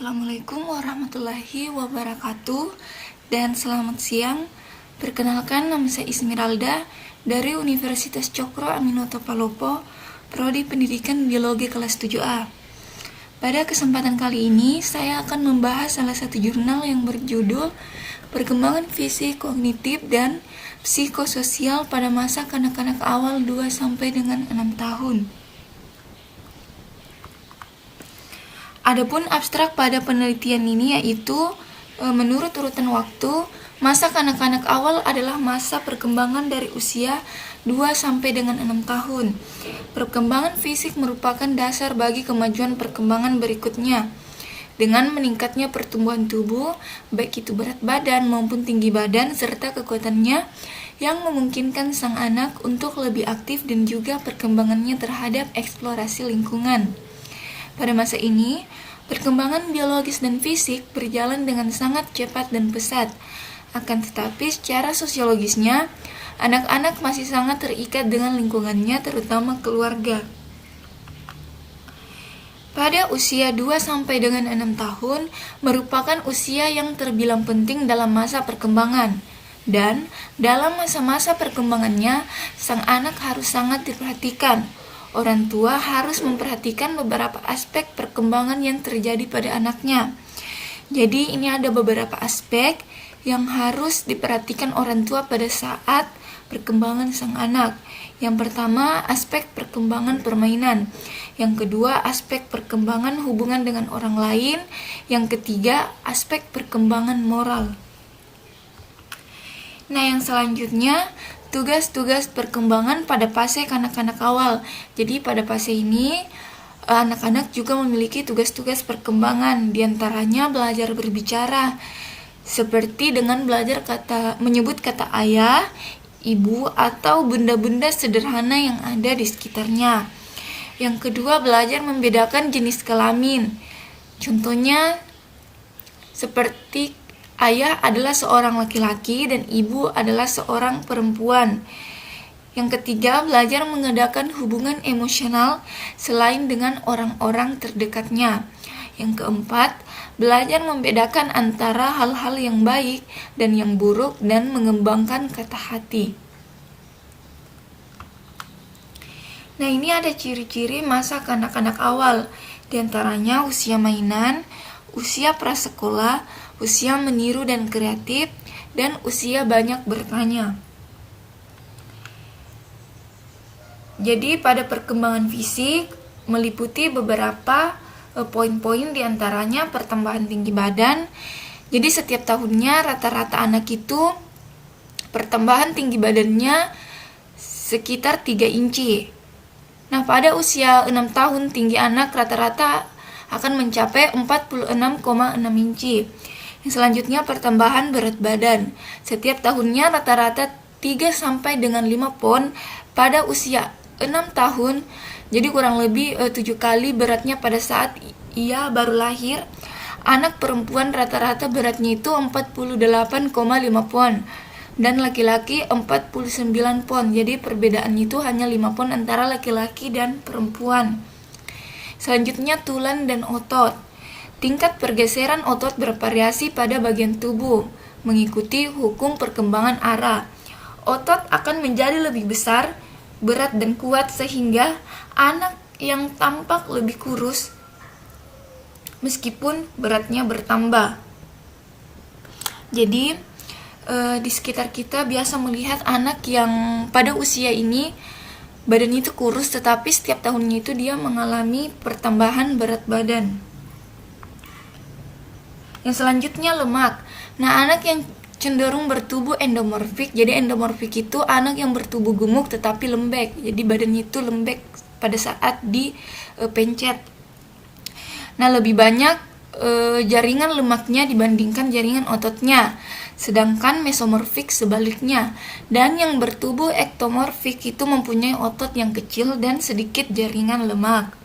Assalamualaikum warahmatullahi wabarakatuh dan selamat siang. Perkenalkan, nama saya Ismiralda dari Universitas Cokro Aminoto Palopo, Prodi Pendidikan Biologi kelas 7A. Pada kesempatan kali ini, saya akan membahas salah satu jurnal yang berjudul Perkembangan Fisik, Kognitif, dan Psikososial pada masa kanak-kanak awal 2 sampai dengan 6 tahun. Adapun abstrak pada penelitian ini yaitu menurut urutan waktu, masa kanak-kanak awal adalah masa perkembangan dari usia 2 sampai dengan 6 tahun. Perkembangan fisik merupakan dasar bagi kemajuan perkembangan berikutnya. Dengan meningkatnya pertumbuhan tubuh, baik itu berat badan maupun tinggi badan serta kekuatannya yang memungkinkan sang anak untuk lebih aktif dan juga perkembangannya terhadap eksplorasi lingkungan. Pada masa ini, perkembangan biologis dan fisik berjalan dengan sangat cepat dan pesat. Akan tetapi secara sosiologisnya, anak-anak masih sangat terikat dengan lingkungannya, terutama keluarga. Pada usia 2 sampai dengan 6 tahun merupakan usia yang terbilang penting dalam masa perkembangan. Dan dalam masa-masa perkembangannya, sang anak harus sangat diperhatikan. Orang tua harus memperhatikan beberapa aspek perkembangan yang terjadi pada anaknya. Jadi ini ada beberapa aspek yang harus diperhatikan orang tua pada saat perkembangan sang anak. Yang pertama, aspek perkembangan permainan. Yang kedua, aspek perkembangan hubungan dengan orang lain. Yang ketiga, aspek perkembangan moral. Nah, yang selanjutnya, tugas-tugas perkembangan pada fase kanak-kanak awal. Jadi pada fase ini anak-anak juga memiliki tugas-tugas perkembangan, diantaranya belajar berbicara, seperti dengan belajar menyebut kata ayah, ibu, atau benda-benda sederhana yang ada di sekitarnya. Yang kedua, belajar membedakan jenis kelamin. Contohnya seperti ayah adalah seorang laki-laki dan ibu adalah seorang perempuan. Yang ketiga, belajar mengadakan hubungan emosional selain dengan orang-orang terdekatnya. Yang keempat, belajar membedakan antara hal-hal yang baik dan yang buruk dan mengembangkan kata hati. Nah, ini ada ciri-ciri masa kanak-kanak awal. Di antaranya usia mainan, usia prasekolah, usia meniru dan kreatif, dan usia banyak bertanya. Jadi pada perkembangan fisik meliputi beberapa poin-poin, diantaranya pertambahan tinggi badan. Jadi setiap tahunnya rata-rata anak itu pertambahan tinggi badannya sekitar 3 inci. Nah, pada usia 6 tahun tinggi anak rata-rata akan mencapai 46,6 inci. Yang selanjutnya pertambahan berat badan. Setiap tahunnya rata-rata 3 sampai dengan 5 pon pada usia 6 tahun. Jadi kurang lebih 7 kali beratnya pada saat ia baru lahir. Anak perempuan rata-rata beratnya itu 48,5 pon dan laki-laki 49 pon. Jadi perbedaannya itu hanya 5 pon antara laki-laki dan perempuan. Selanjutnya tulang dan otot. Tingkat pergeseran otot bervariasi pada bagian tubuh, mengikuti hukum perkembangan ara. Otot akan menjadi lebih besar, berat dan kuat sehingga anak yang tampak lebih kurus meskipun beratnya bertambah. Jadi di sekitar kita biasa melihat anak yang pada usia ini badannya itu kurus, tetapi setiap tahunnya itu dia mengalami pertambahan berat badan. Yang selanjutnya lemak. Nah, anak yang cenderung bertubuh endomorfik. Jadi endomorfik itu anak yang bertubuh gemuk tetapi lembek. Jadi badannya itu lembek pada saat dipencet. Nah, lebih banyak jaringan lemaknya dibandingkan jaringan ototnya. Sedangkan mesomorfik sebaliknya. Dan yang bertubuh ektomorfik itu mempunyai otot yang kecil dan sedikit jaringan lemak.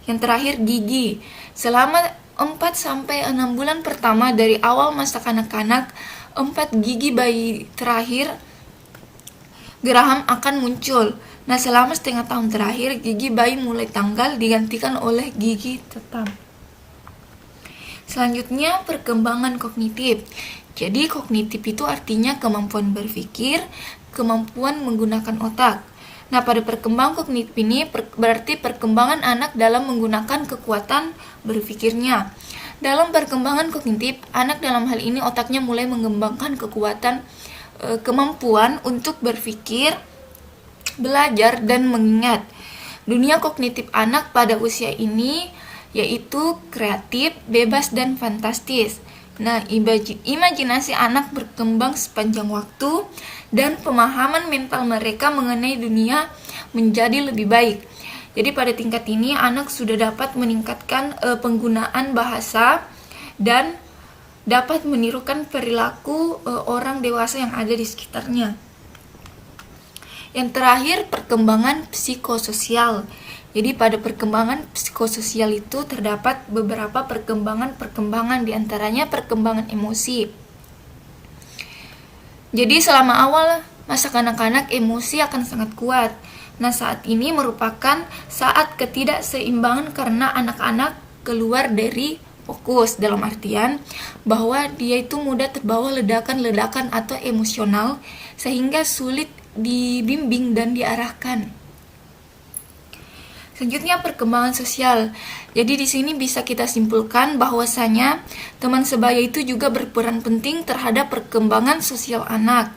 Yang terakhir, gigi. Selama 4 sampai 6 bulan pertama dari awal masa kanak-kanak, 4 gigi bayi terakhir geraham akan muncul. Nah, selama setengah tahun terakhir, gigi bayi mulai tanggal digantikan oleh gigi tetap. Selanjutnya, perkembangan kognitif. Jadi kognitif itu artinya kemampuan berpikir, kemampuan menggunakan otak. Nah, pada perkembangan kognitif ini berarti perkembangan anak dalam menggunakan kekuatan berpikirnya. Dalam perkembangan kognitif, anak dalam hal ini otaknya mulai mengembangkan kemampuan untuk berpikir, belajar, dan mengingat. Dunia kognitif anak pada usia ini yaitu kreatif, bebas, dan fantastis. Nah, imajinasi anak berkembang sepanjang waktu dan pemahaman mental mereka mengenai dunia menjadi lebih baik. Jadi pada tingkat ini anak sudah dapat meningkatkan penggunaan bahasa dan dapat menirukan perilaku orang dewasa yang ada di sekitarnya. Yang terakhir, perkembangan psikososial. Jadi pada perkembangan psikososial itu terdapat beberapa perkembangan diantaranya perkembangan emosi. Jadi selama awal masa kanak-kanak emosi akan sangat kuat. Nah, saat ini merupakan saat ketidakseimbangan karena anak-anak keluar dari fokus, dalam artian bahwa dia itu mudah terbawa ledakan-ledakan atau emosional sehingga sulit dibimbing dan diarahkan. Selanjutnya, perkembangan sosial. Jadi di sini bisa kita simpulkan bahwasanya teman sebaya itu juga berperan penting terhadap perkembangan sosial anak.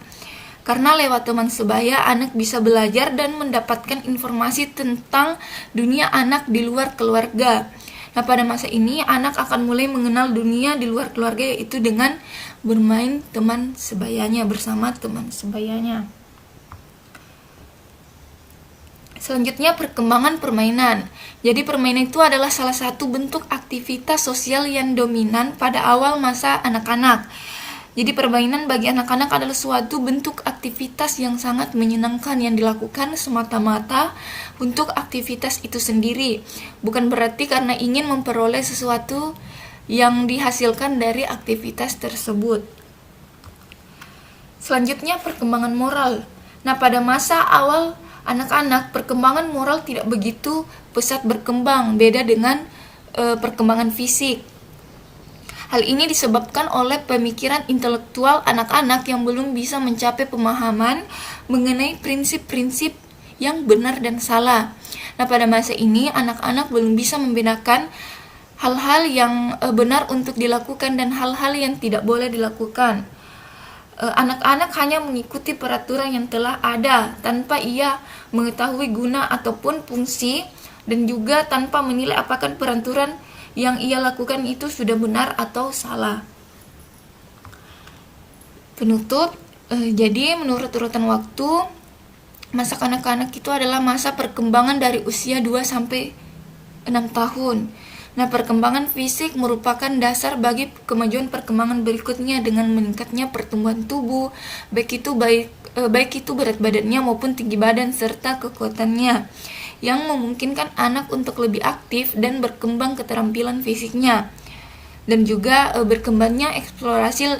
Karena lewat teman sebaya, anak bisa belajar dan mendapatkan informasi tentang dunia anak di luar keluarga. Nah, pada masa ini anak akan mulai mengenal dunia di luar keluarga, yaitu dengan bermain teman sebayanya, bersama teman sebayanya. Selanjutnya, perkembangan permainan. Jadi permainan itu adalah salah satu bentuk aktivitas sosial yang dominan pada awal masa anak-anak. Jadi permainan bagi anak-anak adalah suatu bentuk aktivitas yang sangat menyenangkan yang dilakukan semata-mata untuk aktivitas itu sendiri. Bukan berarti karena ingin memperoleh sesuatu yang dihasilkan dari aktivitas tersebut. Selanjutnya, perkembangan moral. Nah, pada masa awal anak-anak, perkembangan moral tidak begitu pesat berkembang, beda dengan perkembangan fisik. Hal ini disebabkan oleh pemikiran intelektual anak-anak yang belum bisa mencapai pemahaman mengenai prinsip-prinsip yang benar dan salah. Nah, pada masa ini anak-anak belum bisa membedakan hal-hal yang benar untuk dilakukan dan hal-hal yang tidak boleh dilakukan. Anak-anak hanya mengikuti peraturan yang telah ada tanpa ia mengetahui guna ataupun fungsi, dan juga tanpa menilai apakah peraturan yang ia lakukan itu sudah benar atau salah. Penutup, jadi menurut urutan waktu, masa kanak-kanak itu adalah masa perkembangan dari usia 2-6 tahun. Nah, perkembangan fisik merupakan dasar bagi kemajuan perkembangan berikutnya dengan meningkatnya pertumbuhan tubuh, baik itu berat badannya maupun tinggi badan serta kekuatannya, yang memungkinkan anak untuk lebih aktif dan berkembang keterampilan fisiknya, dan juga berkembangnya eksplorasi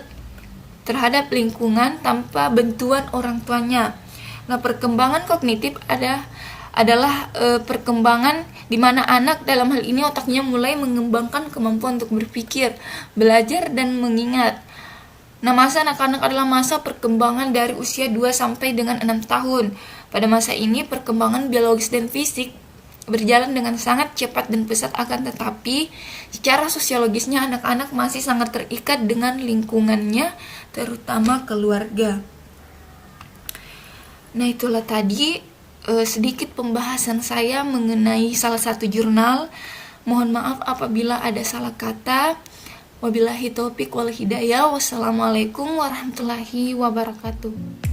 terhadap lingkungan tanpa bantuan orang tuanya. Nah, perkembangan kognitif adalah perkembangan di mana anak dalam hal ini otaknya mulai mengembangkan kemampuan untuk berpikir, belajar, dan mengingat. Nah, masa anak-anak adalah masa perkembangan dari usia 2-6 tahun. Pada masa ini perkembangan biologis dan fisik berjalan dengan sangat cepat dan pesat, akan tetapi secara sosiologisnya anak-anak masih sangat terikat dengan lingkungannya, terutama keluarga. Nah, itulah tadi sedikit pembahasan saya mengenai salah satu jurnal. Mohon maaf apabila ada salah kata. Wabillahi taufiq wal hidayah. Wassalamualaikum warahmatullahi wabarakatuh.